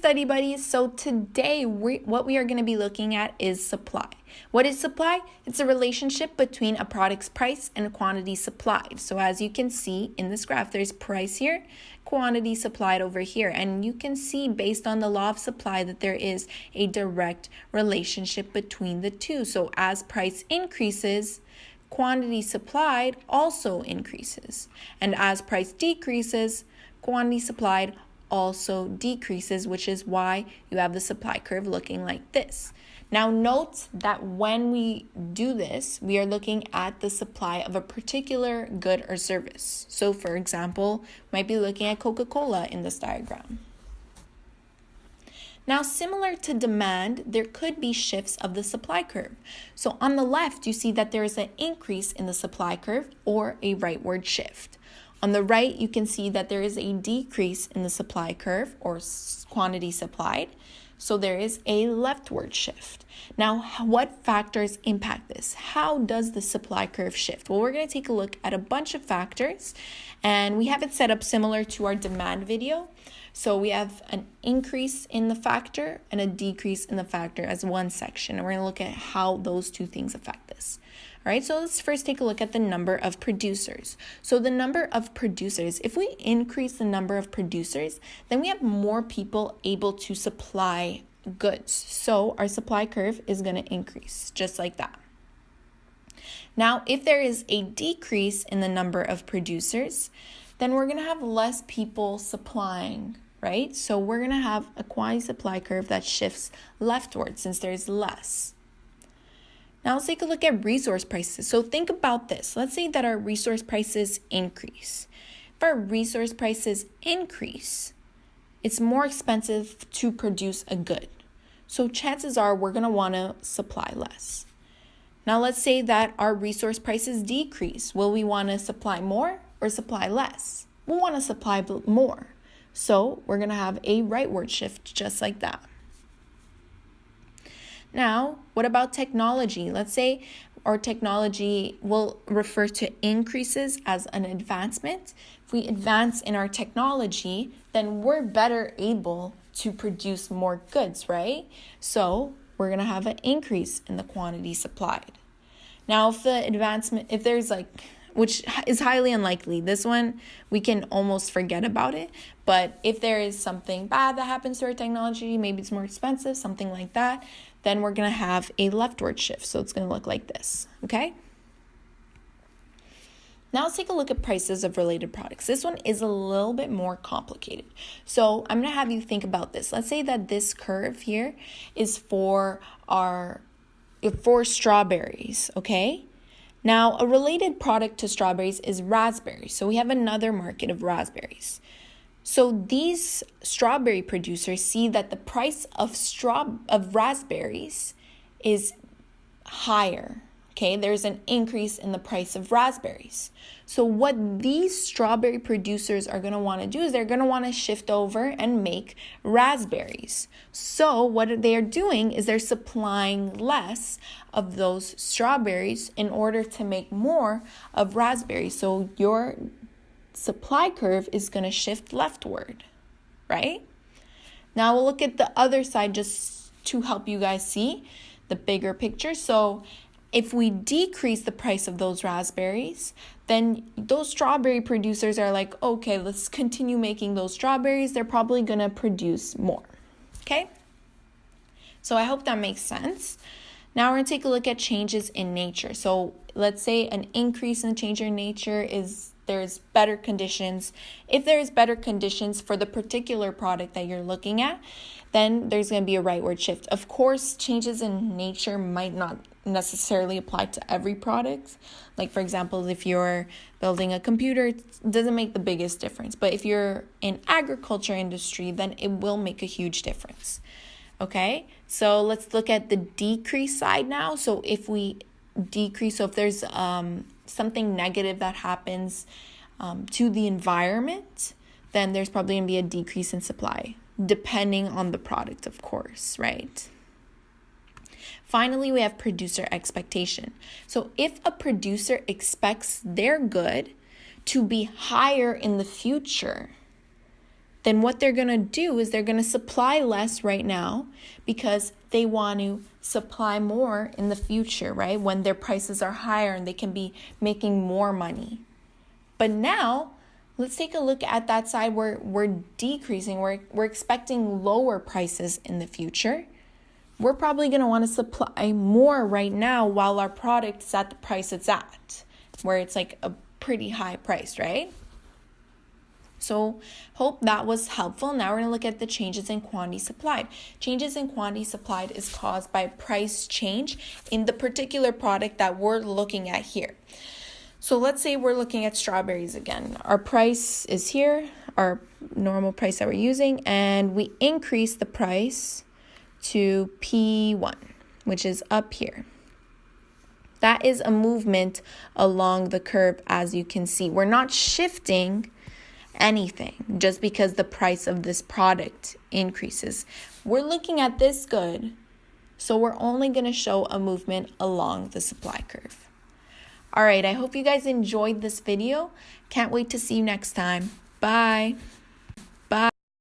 study buddies. So today what we are going to be looking at is supply. What is supply? It's a relationship between a product's price and quantity supplied. So as you can see in this graph, there's price here, quantity supplied over here. And you can see based on the law of supply that there is a direct relationship between the two. So as price increases, quantity supplied also increases. And as price decreases, quantity supplied also decreases, which is why you have the supply curve looking like this. Now note that when we do this, we are looking at the supply of a particular good or service. So for example, we might be looking at Coca-Cola in this diagram. Now, similar to demand, there could be shifts of the supply curve. So on the left, you see that there is an increase in the supply curve or a rightward shift. On the right, you can see that there is a decrease in the supply curve or quantity supplied. So there is a leftward shift. Now, what factors impact this? How does the supply curve shift? Well, we're going to take a look at a bunch of factors, and we have it set up similar to our demand video. So we have an increase in the factor and a decrease in the factor as one section. And we're going to look at how those two things affect this. All right, so let's first take a look at the number of producers. So the number of producers, if we increase the number of producers, then we have more people able to supply goods. So our supply curve is going to increase just like that. Now, if there is a decrease in the number of producers, then we're going to have less people supplying, right? So we're going to have a quantity supply curve that shifts leftward since there's less. Now let's take a look at resource prices. So think about this. Let's say that our resource prices increase. If our resource prices increase, it's more expensive to produce a good. So chances are we're going to want to supply less. Now let's say that our resource prices decrease. Will we want to supply more or supply less? We'll want to supply more. So we're going to have a rightward shift just like that. Now, what about technology? Let's say our technology will refer to increases as an advancement. If we advance in our technology, then we're better able to produce more goods, right? So we're going to have an increase in the quantity supplied. Now, if there's which is highly unlikely, this one, we can almost forget about it. But if there is something bad that happens to our technology, maybe it's more expensive, something like that, then we're going to have a leftward shift. So it's going to look like this, okay? Now let's take a look at prices of related products. This one is a little bit more complicated. So I'm going to have you think about this. Let's say that this curve here is for strawberries, okay? Now, a related product to strawberries is raspberries. So we have another market of raspberries. So these strawberry producers see that the price of raspberries is higher. Okay, there's an increase in the price of raspberries. So what these strawberry producers are going to want to do is they're going to want to shift over and make raspberries. So what they are doing is they're supplying less of those strawberries in order to make more of raspberries. So your supply curve is going to shift leftward, right? Now we'll look at the other side just to help you guys see the bigger picture. So if we decrease the price of those raspberries, then those strawberry producers are like, okay, let's continue making those strawberries. They're probably going to produce more, okay? So I hope that makes sense. Now we're going to take a look at changes in nature. So let's say an increase in change in nature is there's better conditions. If there's better conditions for the particular product that you're looking at, then there's going to be a rightward shift. Of course, changes in nature might not necessarily apply to every product. Like, for example, if you're building a computer, it doesn't make the biggest difference. But if you're in agriculture industry, then it will make a huge difference. Okay, so let's look at the decrease side now. So if we decrease, so if there's something negative that happens to the environment, then there's probably going to be a decrease in supply, depending on the product, of course, right? Finally, we have producer expectation. So if a producer expects their good to be higher in the future, then what they're going to do is they're going to supply less right now because they want to supply more in the future, right? When their prices are higher and they can be making more money. But now, let's take a look at that side where we're decreasing. We're expecting lower prices in the future. We're probably going to want to supply more right now while our product is at the price it's at, where it's like a pretty high price, right? So hope that was helpful. Now we're going to look at the changes in quantity supplied. Changes in quantity supplied is caused by price change in the particular product that we're looking at here. So let's say we're looking at strawberries again. Our price is here, our normal price that we're using, and we increase the price to P1, which is up here. That is a movement along the curve, as you can see. We're not shifting anything just because the price of this product increases. We're looking at this good, so we're only going to show a movement along the supply curve. All right, I hope you guys enjoyed this video. Can't wait to see you next time. Bye.